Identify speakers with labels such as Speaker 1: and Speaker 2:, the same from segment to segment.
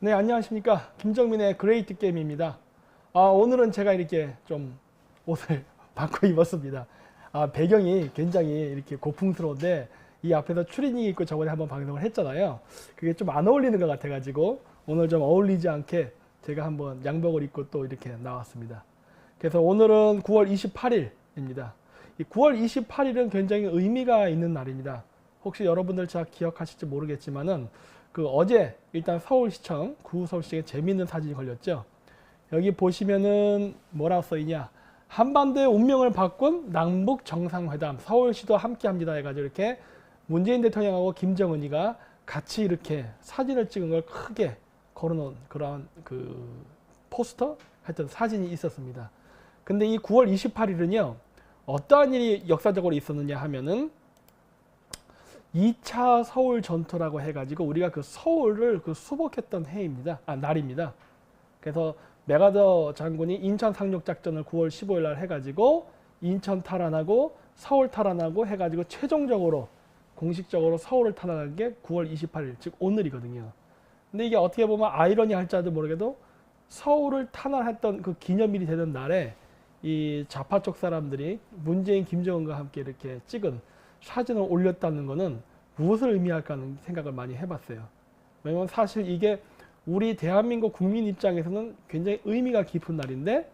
Speaker 1: 네, 안녕하십니까. 김정민의 그레이트 게임입니다. 오늘은 제가 이렇게 좀 옷을 바꿔 입었습니다. 배경이 굉장히 이렇게 고풍스러운데 이 앞에서 추리닝 입고 저번에 한번 방송을 했잖아요. 그게 좀 안 어울리는 것 같아가지고 오늘 좀 어울리지 않게 제가 한번 양복을 입고 또 이렇게 나왔습니다. 그래서 오늘은 9월 28일입니다. 이 9월 28일은 굉장히 의미가 있는 날입니다. 혹시 여러분들 잘 기억하실지 모르겠지만은 어제 일단 서울시청 구서울시청에 재미있는 사진이 걸렸죠. 여기 보시면은 뭐라고 써있냐, 한반도의 운명을 바꾼 남북 정상회담, 서울시도 함께합니다 해가지고 이렇게 문재인 대통령하고 김정은이가 같이 이렇게 사진을 찍은 걸 크게 걸어놓은 그런 포스터, 하여튼 사진이 있었습니다. 근데 이 9월 28일은요 어떠한 일이 역사적으로 있었느냐 하면은 2차 서울 전투라고 해가지고 우리가 서울을 수복했던 해입니다. 날입니다. 그래서 메가더 장군이 인천 상륙 작전을 9월 15일 날 해가지고 인천 탈환하고 서울 탈환하고 해가지고 최종적으로 공식적으로 서울을 탈환한 게 9월 28일, 즉 오늘이거든요. 근데 이게 어떻게 보면 아이러니할 줄 모르게도 서울을 탈환했던 그 기념일이 되는 날에 이 좌파 쪽 사람들이 문재인, 김정은과 함께 이렇게 찍은 사진을 올렸다는 것은 무엇을 의미할까 하는 생각을 많이 해봤어요. 왜냐면 사실 이게 우리 대한민국 국민 입장에서는 굉장히 의미가 깊은 날인데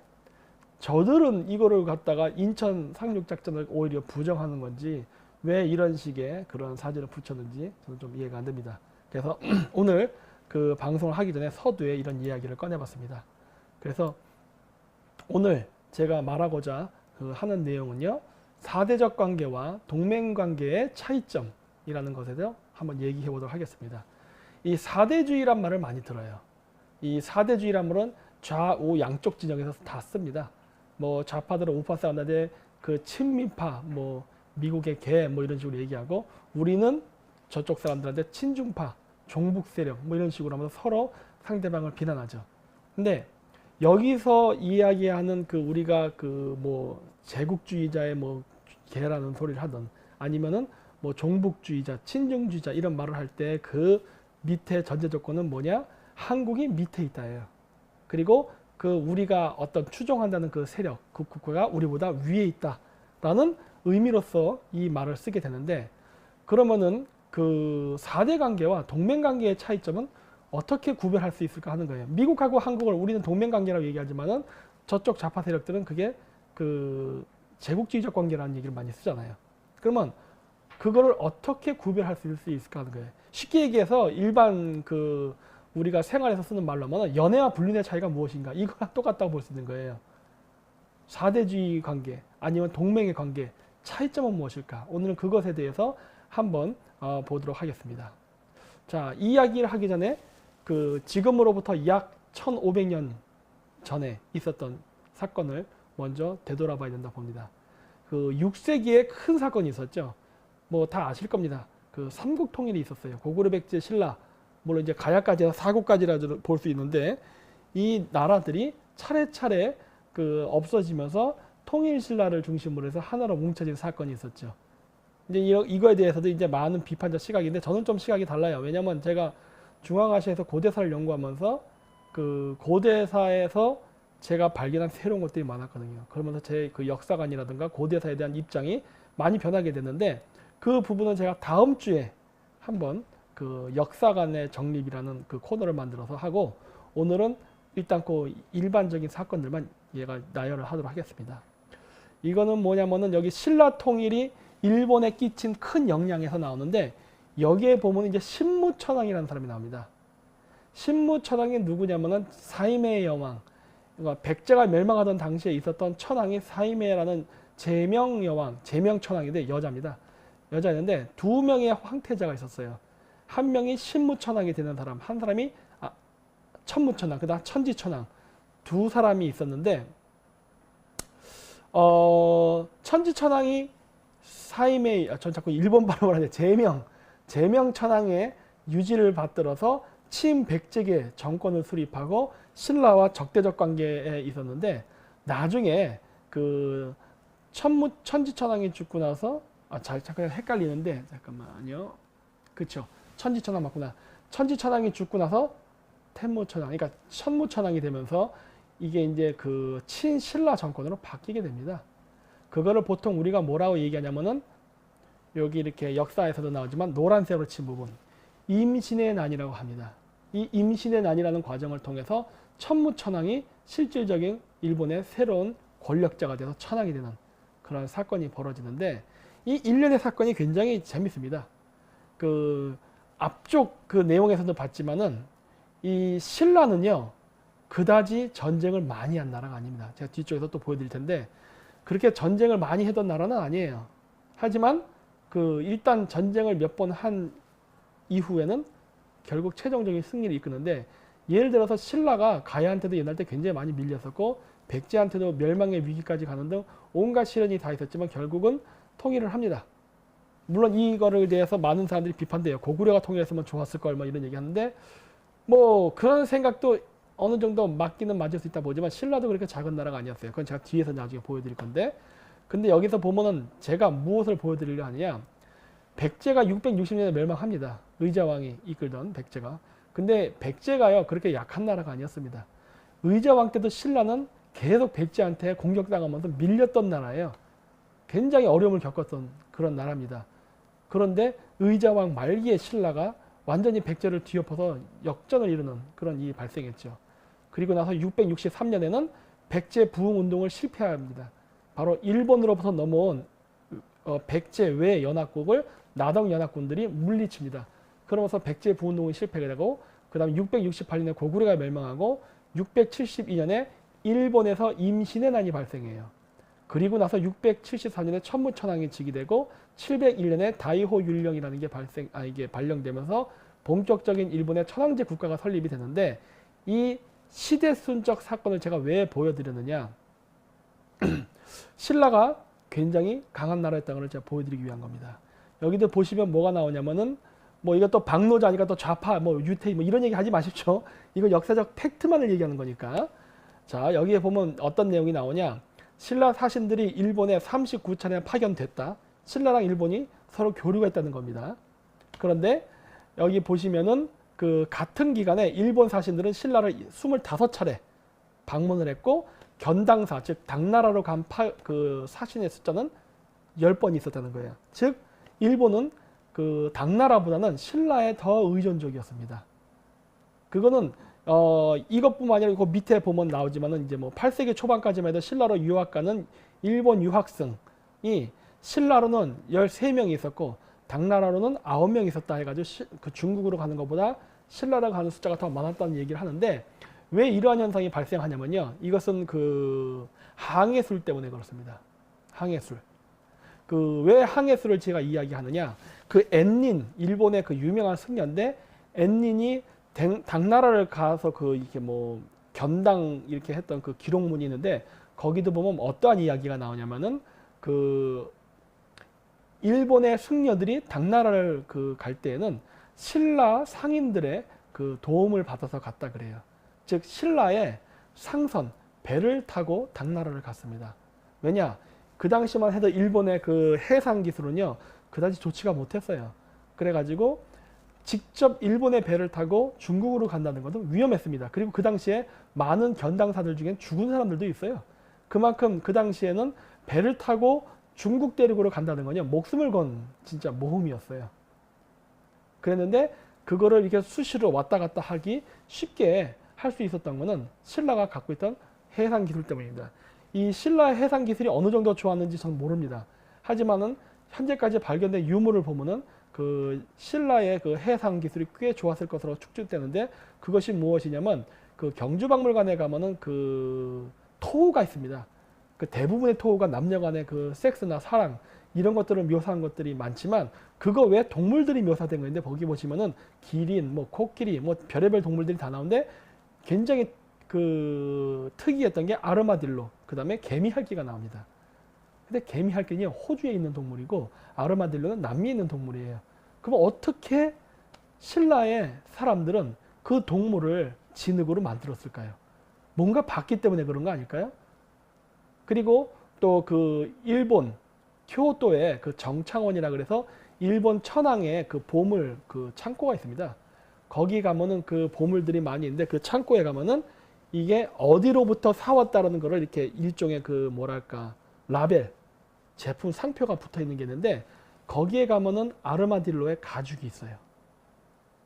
Speaker 1: 저들은 이거를 갖다가 인천 상륙작전을 오히려 부정하는 건지 왜 이런 식의 그런 사진을 붙였는지 저는 좀 이해가 안 됩니다. 그래서 오늘 방송을 하기 전에 서두에 이런 이야기를 꺼내봤습니다. 그래서 오늘 제가 말하고자 하는 내용은요, 사대적 관계와 동맹 관계의 차이점이라는 것에 대해서 한번 얘기해 보도록 하겠습니다. 이 사대주의란 말을 많이 들어요. 이 사대주의란 말은 좌우 양쪽 진영에서 다 씁니다. 뭐 좌파들은 우파 사람들한테 친미파, 뭐 미국의 개, 뭐 이런 식으로 얘기하고, 우리는 저쪽 사람들한테 친중파, 종북 세력, 뭐 이런 식으로 하면서 서로 상대방을 비난하죠. 근데 여기서 이야기하는 우리가 뭐 제국주의자의 뭐 개라는 소리를 하든 아니면은 뭐 종북주의자, 친중주의자 이런 말을 할 때 밑에 전제 조건은 뭐냐? 한국이 밑에 있다예요. 그리고 우리가 어떤 추종한다는 세력, 국가가 우리보다 위에 있다라는 의미로서 이 말을 쓰게 되는데, 그러면은 4대 관계와 동맹 관계의 차이점은 어떻게 구별할 수 있을까 하는 거예요. 미국하고 한국을 우리는 동맹 관계라고 얘기하지만은 저쪽 좌파 세력들은 그게 제국주의적 관계라는 얘기를 많이 쓰잖아요. 그러면 그거를 어떻게 구별할 수 있을까 하는 거예요. 쉽게 얘기해서 일반 우리가 생활에서 쓰는 말로 하면 연애와 불륜의 차이가 무엇인가, 이거랑 똑같다고 볼 수 있는 거예요. 4대주의 관계 아니면 동맹의 관계 차이점은 무엇일까? 오늘은 그것에 대해서 한번 보도록 하겠습니다. 자, 이 이야기를 하기 전에 지금으로부터 약 1500년 전에 있었던 사건을 먼저 되돌아봐야 된다 봅니다. 6세기에 큰 사건이 있었죠. 뭐 다 아실 겁니다. 삼국통일이 있었어요. 고구려백제 신라, 물론 이제 가야까지 해서 사국까지라도 볼 수 있는데, 이 나라들이 차례차례 없어지면서 통일신라를 중심으로 해서 하나로 뭉쳐진 사건이 있었죠. 이제 이거에 대해서도 이제 많은 비판적 시각인데 저는 좀 시각이 달라요. 왜냐면 제가 중앙아시아에서 고대사를 연구하면서 고대사에서 제가 발견한 새로운 것들이 많았거든요. 그러면서 제 역사관이라든가 고대사에 대한 입장이 많이 변하게 됐는데, 그 부분은 제가 다음 주에 한번 역사관의 정립이라는 코너를 만들어서 하고, 오늘은 일단 일반적인 사건들만 나열을 하도록 하겠습니다. 이거는 뭐냐면은 여기 신라 통일이 일본에 끼친 큰 영향에서 나오는데, 여기에 보면 이제 신무천왕이라는 사람이 나옵니다. 신무천왕이 누구냐면은 사이메의 여왕, 그러니까 백제가 멸망하던 당시에 있었던 천왕이 사이메라는 제명여왕, 제명천왕인데 여자입니다. 여자였는데 두 명의 황태자가 있었어요. 한 명이 신무천왕이 되는 사람, 한 사람이 천무천왕, 그다음 천지천왕, 두 사람이 있었는데, 천지천왕이 전 자꾸 일본 발음을 하는데 제명천왕의 유지를 받들어서 친백제계 정권을 수립하고 신라와 적대적 관계에 있었는데, 나중에 천지천왕이 죽고 나서 잠깐 헷갈리는데, 잠깐만요. 그쵸, 천지천왕 맞구나. 천지천왕이 죽고 나서 텐무천황, 그러니까 천무천황이 되면서 이게 이제 그 친신라 정권으로 바뀌게 됩니다. 그거를 보통 우리가 뭐라고 얘기하냐면은 여기 이렇게 역사에서도 나오지만 노란색으로 친 부분 임신의 난이라고 합니다. 이 임신의 난이라는 과정을 통해서 천무천황이 실질적인 일본의 새로운 권력자가 돼서 천황이 되는 그런 사건이 벌어지는데 이 일련의 사건이 굉장히 재밌습니다. 그 앞쪽 그 내용에서도 봤지만은 이 신라는요 그다지 전쟁을 많이 한 나라가 아닙니다. 제가 뒤쪽에서 또 보여드릴 텐데 그렇게 전쟁을 많이 했던 나라는 아니에요. 하지만 그 일단 전쟁을 몇 번 한 이후에는 결국 최종적인 승리를 이끄는데 예를 들어서 신라가 가야한테도 옛날 때 굉장히 많이 밀렸었고 백제한테도 멸망의 위기까지 가는 등 온갖 시련이 다 있었지만 결국은 통일을 합니다. 물론 이거를 대해서 많은 사람들이 비판돼요. 고구려가 통일했으면 좋았을 걸 뭐 이런 얘기하는데 뭐 그런 생각도 어느 정도 맞기는 맞을 수 있다 보지만 신라도 그렇게 작은 나라가 아니었어요. 그건 제가 뒤에서 나중에 보여드릴 건데 근데 여기서 보면은 제가 무엇을 보여드리려 하느냐 백제가 660년에 멸망합니다. 의자왕이 이끌던 백제가. 근데 백제가요 그렇게 약한 나라가 아니었습니다. 의자왕 때도 신라는 계속 백제한테 공격당하면서 밀렸던 나라예요. 굉장히 어려움을 겪었던 그런 나라입니다. 그런데 의자왕 말기에 신라가 완전히 백제를 뒤엎어서 역전을 이루는 그런 일이 발생했죠. 그리고 나서 663년에는 백제 부흥운동을 실패합니다. 바로 일본으로부터 넘어온 백제 외 연합국을 나덕 연합군들이 물리칩니다. 그러면서 백제 부흥운동이 실패가 되고 그 다음 668년에 고구려가 멸망하고 672년에 일본에서 임신의 난이 발생해요. 그리고 나서 674년에 천무천황이 즉위되고 701년에 다이호 율령이라는 게 이게 발령되면서 본격적인 일본의 천황제 국가가 설립이 되는데 이 시대순적 사건을 제가 왜 보여드렸느냐 신라가 굉장히 강한 나라였다는 걸 제가 보여드리기 위한 겁니다. 여기도 보시면 뭐가 나오냐면은 뭐 이것도 박노자니까 또 좌파 뭐 유태인 뭐 이런 얘기 하지 마십시오. 이거 역사적 팩트만을 얘기하는 거니까. 자 여기에 보면 어떤 내용이 나오냐 신라 사신들이 일본에 39차례 파견됐다. 신라랑 일본이 서로 교류가 있다는 겁니다. 그런데 여기 보시면은 그 같은 기간에 일본 사신들은 신라를 25차례 방문을 했고 견당사 즉 당나라로 간 그 사신의 숫자는 10번 있었다는 거예요. 즉 일본은 그 당나라보다는 신라에 더 의존적이었습니다. 그거는 이것뿐만 아니라 그 밑에 보면 나오지만은 이제 뭐 8세기 초반까지만 해도 신라로 유학 가는 일본 유학생이 신라로는 13명이 있었고 당나라로는 9명이 있었다 해가지고 그 중국으로 가는 것보다 신라로 가는 숫자가 더 많았다는 얘기를 하는데 왜 이러한 현상이 발생하냐면요. 이것은 그 항해술 때문에 그렇습니다. 항해술. 그 왜 항해술을 제가 이야기하느냐. 그 엔닌, 일본의 그 유명한 승려인데 엔닌이 당나라를 가서 그 이렇게 뭐 견당 이렇게 했던 그 기록문이 있는데 거기도 보면 어떠한 이야기가 나오냐면은 그 일본의 승려들이 당나라를 그 갈 때에는 신라 상인들의 그 도움을 받아서 갔다 그래요. 즉 신라의 상선, 배를 타고 당나라를 갔습니다. 왜냐? 그 당시만 해도 일본의 그 해상 기술은요. 그다지 좋지가 못했어요. 그래가지고 직접 일본의 배를 타고 중국으로 간다는 것은 위험했습니다. 그리고 그 당시에 많은 견당사들 중엔 죽은 사람들도 있어요. 그만큼 그 당시에는 배를 타고 중국 대륙으로 간다는 건요. 목숨을 건 진짜 모험이었어요. 그랬는데 그거를 이렇게 수시로 왔다 갔다 하기 쉽게 할 수 있었던 것은 신라가 갖고 있던 해상 기술 때문입니다. 이 신라의 해상 기술이 어느 정도 좋았는지 저는 모릅니다. 하지만은 현재까지 발견된 유물을 보면은 그 신라의 그 해상 기술이 꽤 좋았을 것으로 추측되는데 그것이 무엇이냐면 그 경주박물관에 가면은 그 토호가 있습니다. 그 대부분의 토호가 남녀간의 그 섹스나 사랑 이런 것들을 묘사한 것들이 많지만 그거 외에 동물들이 묘사된 건데 거기 보시면은 기린, 뭐 코끼리, 뭐 별의별 동물들이 다 나오는데 굉장히 그 특이했던 게 아르마딜로, 그 다음에 개미핥기가 나옵니다. 근데 개미핥기는 호주에 있는 동물이고 아르마딜로는 남미에 있는 동물이에요. 그럼 어떻게 신라의 사람들은 그 동물을 진흙으로 만들었을까요? 뭔가 봤기 때문에 그런 거 아닐까요? 그리고 또 그 일본 교토에 그 정창원이라 그래서 일본 천황의 그 보물 그 창고가 있습니다. 거기 가면은 그 보물들이 많이 있는데 그 창고에 가면은 이게 어디로부터 사왔다라는 거를 이렇게 일종의 그 뭐랄까 라벨 제품 상표가 붙어 있는 게 있는데 거기에 가면은 아르마딜로의 가죽이 있어요.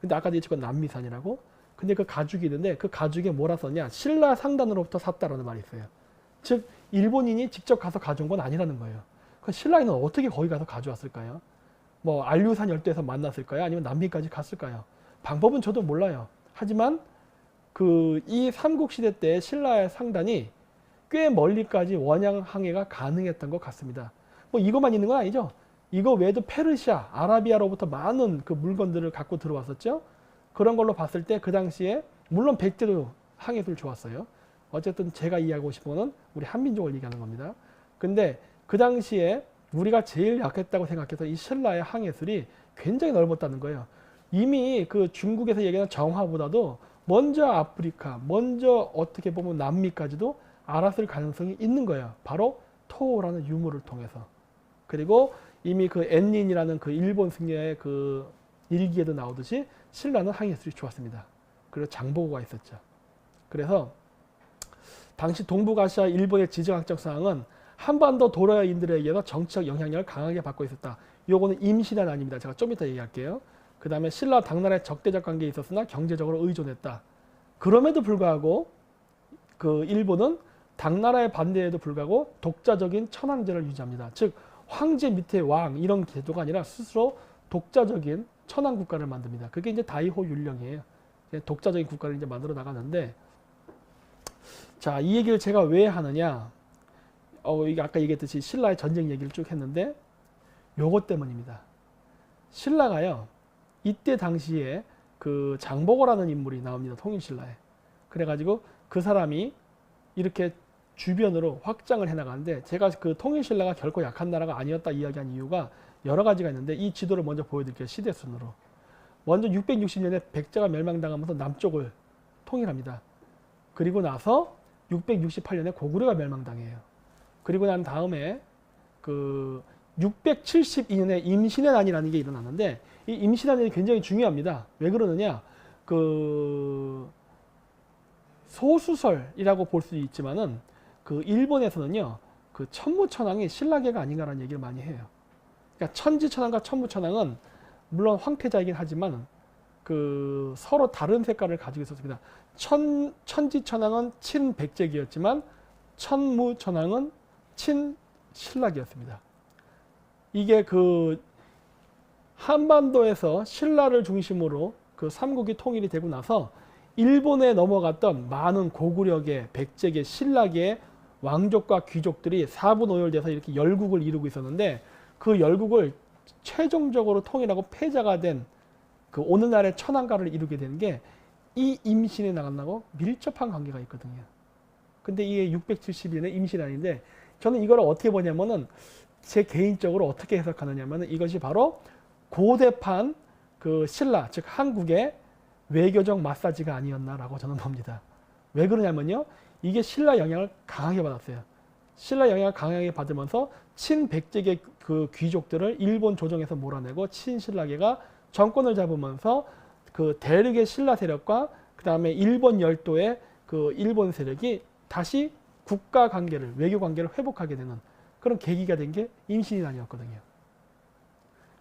Speaker 1: 근데 아까 얘기했던 남미산이라고. 근데 그 가죽이 있는데 그 가죽에 뭐라 썼냐? 신라 상단으로부터 샀다라는 말이 있어요. 즉 일본인이 직접 가서 가져온 건 아니라는 거예요. 그 신라인은 어떻게 거기 가서 가져왔을까요? 뭐 안류산 열도에서 만났을까요? 아니면 남미까지 갔을까요? 방법은 저도 몰라요. 하지만 그 이 삼국시대 때 신라의 상단이 꽤 멀리까지 원양 항해가 가능했던 것 같습니다. 뭐 이것만 있는 건 아니죠. 이거 외에도 페르시아, 아라비아로부터 많은 그 물건들을 갖고 들어왔었죠. 그런 걸로 봤을 때 그 당시에 물론 백제도 항해술 좋았어요. 어쨌든 제가 이해하고 싶은 거는 우리 한민족을 얘기하는 겁니다. 근데 그 당시에 우리가 제일 약했다고 생각해서 이 신라의 항해술이 굉장히 넓었다는 거예요. 이미 그 중국에서 얘기하는 정화보다도 먼저 아프리카, 먼저 어떻게 보면 남미까지도 알았을 가능성이 있는 거예요. 바로 토호라는 유물을 통해서. 그리고 이미 그 엔린이라는 그 일본 승려의 그 일기에도 나오듯이 신라는 항해술이 좋았습니다. 그리고 장보고가 있었죠. 그래서 당시 동북아시아 일본의 지정학적 상황은 한반도 도라인들에 의해서 정치적 영향력을 강하게 받고 있었다. 요거는 임신한 아닙니다. 제가 좀 이따 얘기할게요. 그 다음에 신라 당나라의 적대적 관계에 있었으나 경제적으로 의존했다. 그럼에도 불구하고 그 일본은 당나라의 반대에도 불구하고 독자적인 천황제를 유지합니다. 즉 황제 밑에 왕 이런 제도가 아니라 스스로 독자적인 천황 국가를 만듭니다. 그게 이제 다이호 율령이에요. 독자적인 국가를 이제 만들어 나가는데, 자, 이 얘기를 제가 왜 하느냐? 이게 아까 얘기했듯이 신라의 전쟁 얘기를 쭉 했는데, 요것 때문입니다. 신라가요, 이때 당시에 그 장보고라는 인물이 나옵니다. 통일신라에. 그래가지고 그 사람이 이렇게 주변으로 확장을 해나가는데, 제가 그 통일신라가 결코 약한 나라가 아니었다 이야기한 이유가 여러 가지가 있는데, 이 지도를 먼저 보여드릴게요. 시대순으로. 먼저 660년에 백제가 멸망당하면서 남쪽을 통일합니다. 그리고 나서 668년에 고구려가 멸망당해요. 그리고 난 다음에 그 672년에 임신왜란이라는 게 일어나는데, 이 임신왜란이 굉장히 중요합니다. 왜 그러느냐? 그 소수설이라고 볼 수 있지만은 그 일본에서는요, 그 천무천왕이 신라계가 아닌가라는 얘기를 많이 해요. 그러니까 천지천왕과 천무천왕은 물론 황태자이긴 하지만 그 서로 다른 색깔을 가지고 있었습니다. 천지천왕은 친백제기였지만 천무천왕은 친신라기였습니다. 이게 그 한반도에서 신라를 중심으로 그 삼국이 통일이 되고 나서 일본에 넘어갔던 많은 고구려계, 백제계, 신라계의 왕족과 귀족들이 사분오열돼서 이렇게 열국을 이루고 있었는데, 그 열국을 최종적으로 통일하고 패자가 된 그 오늘날의 천황가를 이루게 된 게 이 임신에 나간다고 밀접한 관계가 있거든요. 근데 이게 671년의 임신아닌데, 저는 이걸 어떻게 보냐면은 제 개인적으로 어떻게 해석하느냐면은 이것이 바로 고대판 그 신라, 즉 한국의 외교적 마사지가 아니었나라고 저는 봅니다. 왜 그러냐면요, 이게 신라 영향을 강하게 받았어요. 신라 영향을 강하게 받으면서 친백제계 그 귀족들을 일본 조정에서 몰아내고 친신라계가 정권을 잡으면서 그 대륙의 신라 세력과 그 다음에 일본 열도의 그 일본 세력이 다시 국가 관계를, 외교 관계를 회복하게 되는 그런 계기가 된 게 임신왜란이었거든요.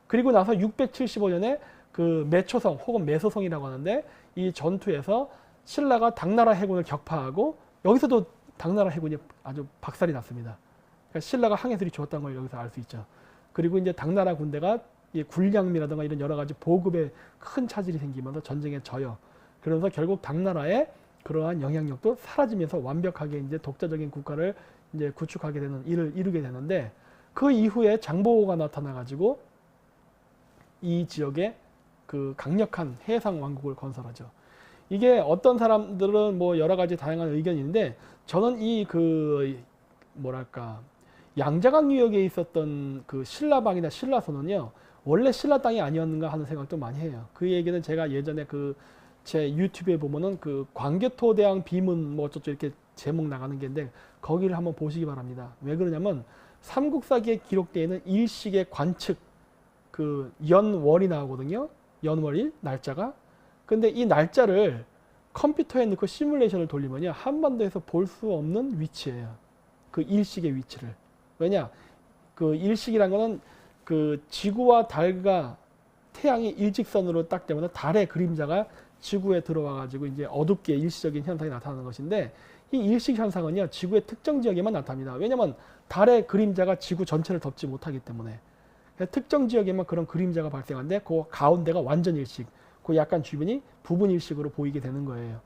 Speaker 1: 그리고 나서 675년에 그 매초성 혹은 매소성이라고 하는데, 이 전투에서 신라가 당나라 해군을 격파하고 여기서도 당나라 해군이 아주 박살이 났습니다. 그러니까 신라가 항해술이 좋았다는 걸 여기서 알 수 있죠. 그리고 이제 당나라 군대가 이 군량미라든가 이런 여러 가지 보급에 큰 차질이 생기면서 전쟁에 져요. 그러면서 결국 당나라의 그러한 영향력도 사라지면서 완벽하게 이제 독자적인 국가를 이제 구축하게 되는 일을 이루게 되는데, 그 이후에 장보고가 나타나가지고 이 지역에 그 강력한 해상 왕국을 건설하죠. 이게 어떤 사람들은 뭐 여러 가지 다양한 의견이 있는데, 저는 이 그 뭐랄까 양자강 유역에 있었던 그 신라방이나 신라선은요, 원래 신라 땅이 아니었는가 하는 생각도 많이 해요. 그 얘기는 제가 예전에 그 제 유튜브에 보면은 그 광개토대왕 비문 뭐 어쩌고 이렇게 제목 나가는 게인데, 거기를 한번 보시기 바랍니다. 왜 그러냐면 삼국사기에 기록되어 있는 일식의 관측 그 연월이 나오거든요. 연월일 날짜가. 근데 이 날짜를 컴퓨터에 넣고 시뮬레이션을 돌리면요, 한반도에서 볼 수 없는 위치예요. 그 일식의 위치를. 왜냐? 그 일식이란 거는 그 지구와 달과 태양이 일직선으로 딱 되면 달의 그림자가 지구에 들어와 가지고 이제 어둡게 일시적인 현상이 나타나는 것인데, 이 일식 현상은요, 지구의 특정 지역에만 나타납니다. 왜냐면 달의 그림자가 지구 전체를 덮지 못하기 때문에. 특정 지역에만 그런 그림자가 발생하는데 그 가운데가 완전 일식, 그 약간 주변이 부분 일식으로 보이게 되는 거예요.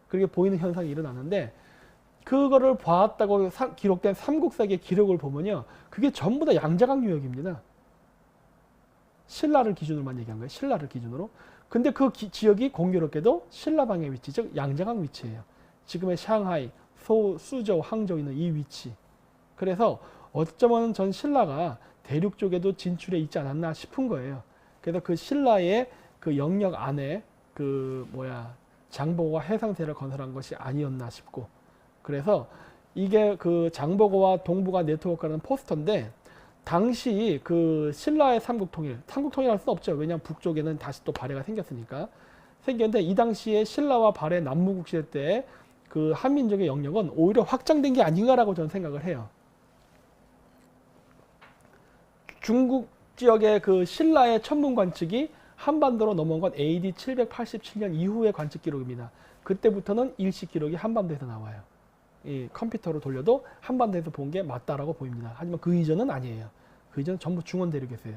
Speaker 1: 그렇게 보이는 현상이 일어나는데, 그거를 봤다고 기록된 삼국사기의 기록을 보면요, 그게 전부 다 양자강 유역입니다. 신라를 기준으로만 얘기한 거예요. 신라를 기준으로. 근데 그 지역이 공교롭게도 신라방의 위치, 즉 양자강 위치예요. 지금의 상하이, 수저우, 항저우 있는 이 위치. 그래서 어쩌면 전 신라가 대륙 쪽에도 진출해 있지 않았나 싶은 거예요. 그래서 그 신라의 그 영역 안에 장보고가 해상세를 건설한 것이 아니었나 싶고, 그래서 이게 그 장보고와 동북아 네트워크라는 포스터인데, 당시 그 신라의 삼국통일할 수는 없죠. 왜냐하면 북쪽에는 다시 또 발해가 생겼는데, 이 당시에 신라와 발해 남무국 시대 때 그 한민족의 영역은 오히려 확장된 게 아닌가라고 저는 생각을 해요. 중국 지역의 그 신라의 천문 관측이 한반도로 넘어온 건 AD 787년 이후의 관측 기록입니다. 그때부터는 일식 기록이 한반도에서 나와요. 이 컴퓨터로 돌려도 한반도에서 본 게 맞다라고 보입니다. 하지만 그 이전은 아니에요. 그 이전은 전부 중원 대륙이었어요.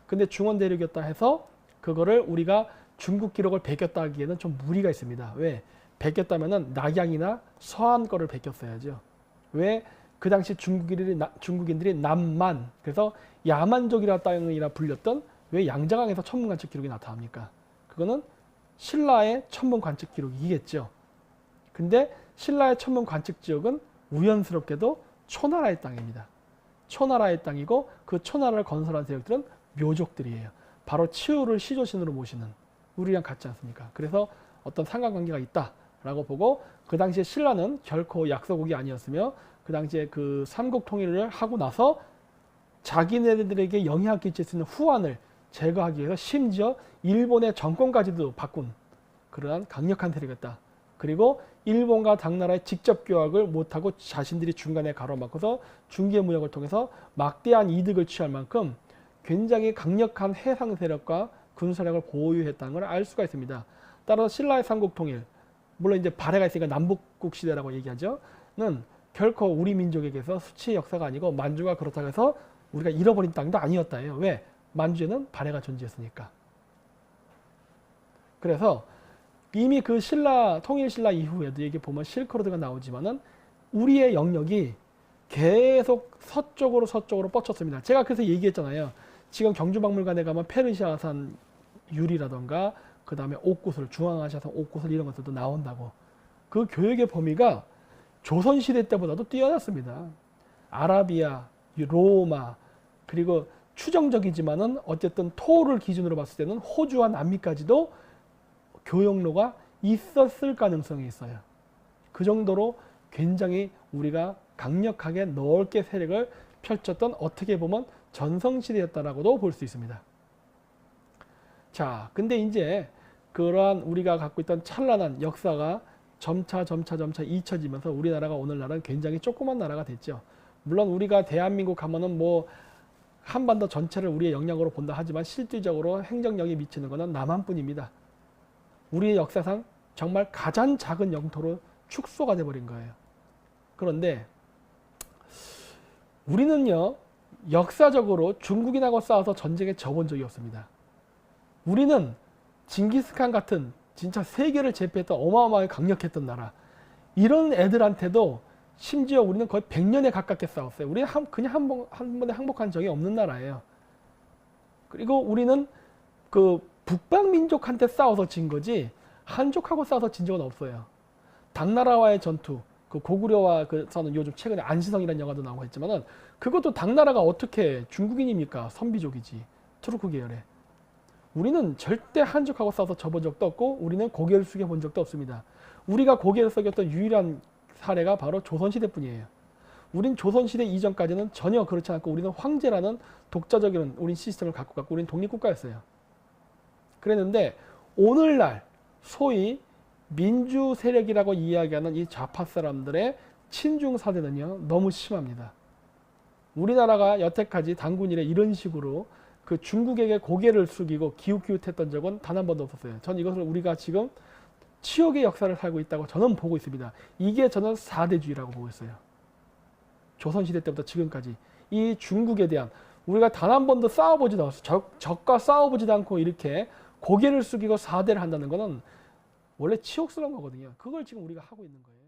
Speaker 1: 근데 중원 대륙이었다 해서 그거를 우리가 중국 기록을 베꼈다 하기에는 좀 무리가 있습니다. 왜? 베꼈다면은 낙양이나 서한 거를 베꼈어야죠. 왜? 그 당시 중국인들이 남만, 그래서 야만족이라 땅이라 불렸던 왜 양자강에서 천문 관측 기록이 나타납니까? 그거는 신라의 천문 관측 기록이겠죠. 근데 신라의 천문 관측 지역은 우연스럽게도 초나라의 땅입니다. 초나라의 땅이고, 그 초나라를 건설한 세력들은 묘족들이에요. 바로 치우를 시조신으로 모시는, 우리랑 같지 않습니까? 그래서 어떤 상관관계가 있다라고 보고, 그 당시에 신라는 결코 약소국이 아니었으며, 그 당시에 그 삼국 통일을 하고 나서 자기네들에게 영향을 끼칠 수 있는 후한을 제거하기 위해서 심지어 일본의 정권까지도 바꾼 그러한 강력한 세력이었다. 그리고 일본과 당나라의 직접 교역을 못하고 자신들이 중간에 가로막고서 중개무역을 통해서 막대한 이득을 취할 만큼 굉장히 강력한 해상 세력과 군사력을 보유했다는 걸 알 수가 있습니다. 따라서 신라의 삼국통일, 물론 이제 발해가 있으니까 남북국 시대라고 얘기하죠. 는 결코 우리 민족에게서 수치의 역사가 아니고, 만주가 그렇다고 해서 우리가 잃어버린 땅도 아니었다 해요. 왜? 만주에는 발해가 존재했으니까. 그래서 이미 그 통일 신라 이후에도 이게 보면 실크로드가 나오지만은 우리의 영역이 계속 서쪽으로 뻗쳤습니다. 제가 그래서 얘기했잖아요. 지금 경주박물관에 가면 페르시아산 유리라던가 그 다음에 옥구슬, 중앙아시아산 옥구슬 이런 것들도 나온다고. 그 교역의 범위가 조선시대 때보다도 뛰어났습니다. 아라비아, 로마, 그리고 추정적이지만은 어쨌든 토를 기준으로 봤을 때는 호주와 남미까지도 교역로가 있었을 가능성이 있어요. 그 정도로 굉장히 우리가 강력하게 넓게 세력을 펼쳤던, 어떻게 보면 전성시대였다라고도 볼 수 있습니다. 자, 근데 이제 그러한 우리가 갖고 있던 찬란한 역사가 점차 잊혀지면서 우리나라가 오늘날은 굉장히 조그만 나라가 됐죠. 물론 우리가 대한민국 하면은 뭐 한반도 전체를 우리의 영향으로 본다 하지만 실질적으로 행정력이 미치는 것은 남한뿐입니다. 우리의 역사상 정말 가장 작은 영토로 축소가 돼버린 거예요. 그런데 우리는요, 역사적으로 중국인하고 싸워서 전쟁에 져본 적이 없습니다. 우리는 징기스칸 같은 진짜 세계를 제패했던 어마어마하게 강력했던 나라, 이런 애들한테도 심지어 우리는 거의 100년에 가깝게 싸웠어요. 우리는 그냥 한 번에 항복한 적이 없는 나라예요. 그리고 우리는 그 북방민족한테 싸워서 진 거지 한족하고 싸워서 진 적은 없어요. 당나라와의 전투, 그 고구려와 그서는 요즘 최근에 안시성이라는 영화도 나오고 했지만은, 그것도 당나라가 어떻게 중국인입니까? 선비족이지, 투르크 계열에. 우리는 절대 한족하고 싸워서 져본 적도 없고, 우리는 고개를 숙여 본 적도 없습니다. 우리가 고개를 숙였던 유일한 사례가 바로 조선시대뿐이에요. 우린 조선시대 이전까지는 전혀 그렇지 않고, 우리는 황제라는 독자적인 우린 시스템을 갖고 우린 독립국가였어요. 그랬는데 오늘날 소위 민주 세력이라고 이야기하는 이 좌파 사람들의 친중 사대는요 너무 심합니다. 우리나라가 여태까지 단군 이래 이런 식으로 그 중국에게 고개를 숙이고 기웃기웃했던 적은 단 한 번도 없었어요. 전 이것을 우리가 지금 치욕의 역사를 살고 있다고 저는 보고 있습니다. 이게 저는 4대주의라고 보고 있어요. 조선시대 때부터 지금까지 이 중국에 대한 우리가 단 한 번도 싸워보지도 않았어요. 적과 싸워보지도 않고 이렇게 고개를 숙이고 4대를 한다는 것은 원래 치욕스러운 거거든요. 그걸 지금 우리가 하고 있는 거예요.